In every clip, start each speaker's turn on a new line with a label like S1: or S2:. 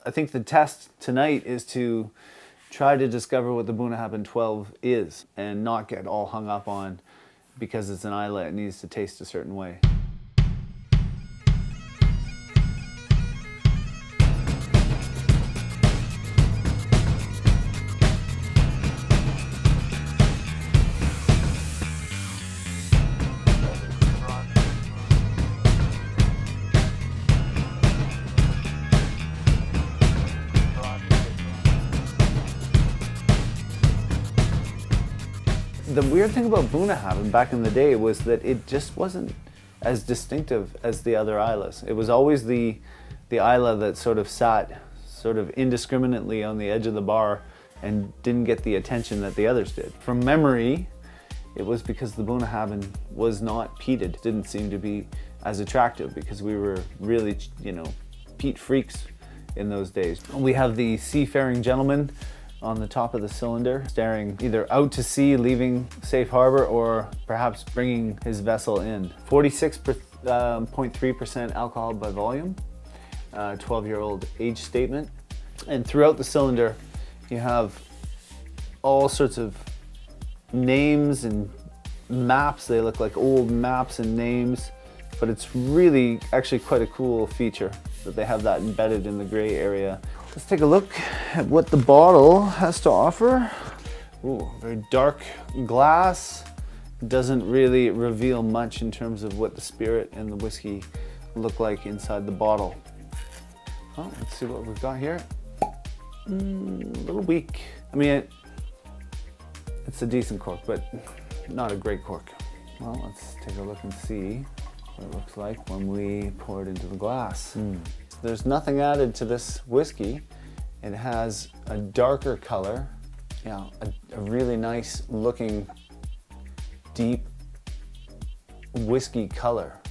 S1: I think the test tonight is to try to discover what the Bunnahabhain 12 is and not get all hung up on because it's an Islay, it needs to taste a certain way. The weird thing about Bunnahabhain back in the day was that it just wasn't as distinctive as the other Islas. It was always the Isla that sort of sat sort of indiscriminately on the edge of the bar and didn't get the attention that the others did. From memory, it was because the Bunnahabhain was not peated. It didn't seem to be as attractive because we were really, peat freaks in those days. We have the seafaring gentleman on the top of the cylinder, staring either out to sea, leaving safe harbor, or perhaps bringing his vessel in. 46.3% alcohol by volume, 12-year-old age statement. And throughout the cylinder, you have all sorts of names and maps. They look like old maps and names, but it's really actually quite a cool feature that they have that embedded in the gray area. Let's take a look at what the bottle has to offer. Ooh, very dark glass. Doesn't really reveal much in terms of what the spirit and the whiskey look like inside the bottle. Well, let's see what we've got here. A little weak. I mean, it's a decent cork, but not a great cork. Well, let's take a look and see what it looks like when we pour it into the glass. There's nothing added to this whiskey. It has a darker color, a really nice looking deep whiskey color,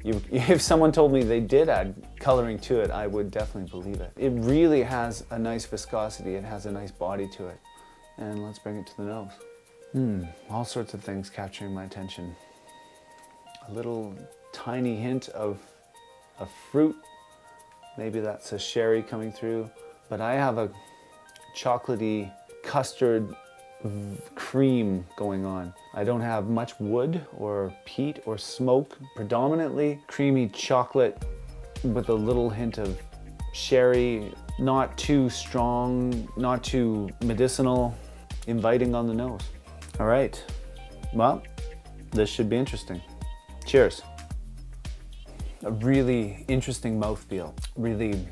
S1: If someone told me they did add coloring to it, I would definitely believe it. It really has a nice viscosity, it has a nice body to it. And let's bring it to the nose. All sorts of things capturing my attention. A little tiny hint of fruit. Maybe that's a sherry coming through, but I have a chocolatey custard cream going on. I don't have much wood or peat or smoke, predominantly creamy chocolate with a little hint of sherry, not too strong, not too medicinal, inviting on the nose. All right, well, this should be interesting. Cheers. A really interesting mouthfeel, really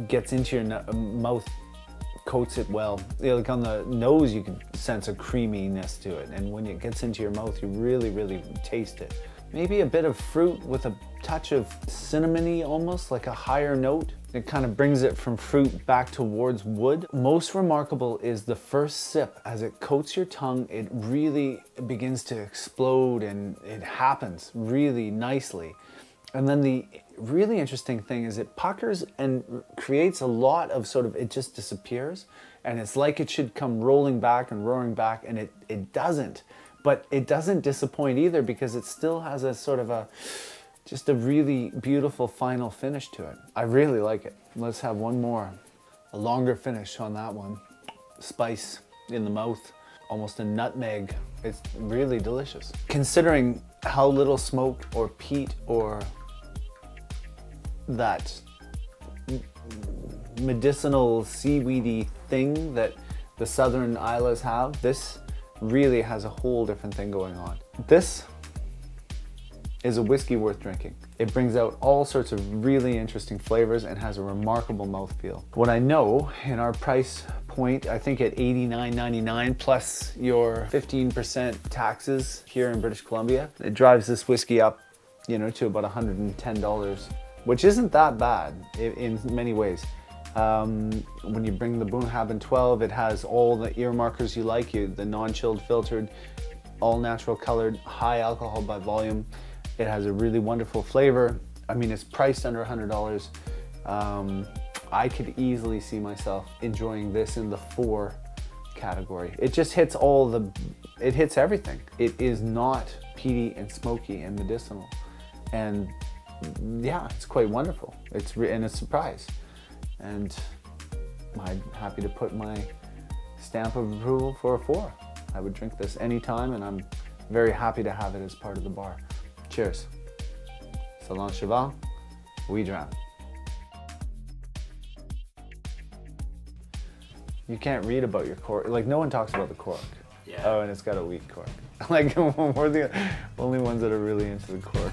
S1: gets into your mouth, coats it well. Like on the nose, you can sense a creaminess to it, and when it gets into your mouth, you really, really taste it. Maybe a bit of fruit with a touch of cinnamony, almost like a higher note. It kind of brings it from fruit back towards wood. Most remarkable is the first sip. As it coats your tongue, it really begins to explode, and it happens really nicely. And then the really interesting thing is it puckers and creates a lot of it just disappears. And it's like it should come rolling back and roaring back, and it doesn't. But it doesn't disappoint either, because it still has a just a really beautiful final finish to it. I really like it. Let's have one more. A longer finish on that one. Spice in the mouth, almost a nutmeg. It's really delicious. Considering how little smoke or peat or that medicinal seaweedy thing that the southern Islas have, this really has a whole different thing going on. This is a whiskey worth drinking. It brings out all sorts of really interesting flavors and has a remarkable mouthfeel. What I know in our price point, I think at $89.99 plus your 15% taxes here in British Columbia, it drives this whiskey up, to about $110, which isn't that bad in many ways. When you bring the Bunnahabhain 12, it has all the earmarkers you like, the non-chilled filtered, all natural colored, high alcohol by volume. It has a really wonderful flavor. I mean, it's priced under $100. I could easily see myself enjoying this in the 4 category. It just hits it hits everything. It is not peaty and smoky and medicinal. And yeah, it's quite wonderful. And a surprise. And I'm happy to put my stamp of approval for a 4. I would drink this anytime, and I'm very happy to have it as part of the bar. Cheers. Salon Cheval, Wee Dram. You can't read about your cork. Like, no one talks about the cork.
S2: Yeah.
S1: Oh, and it's got a weak cork. Like, we're the only ones that are really into the cork.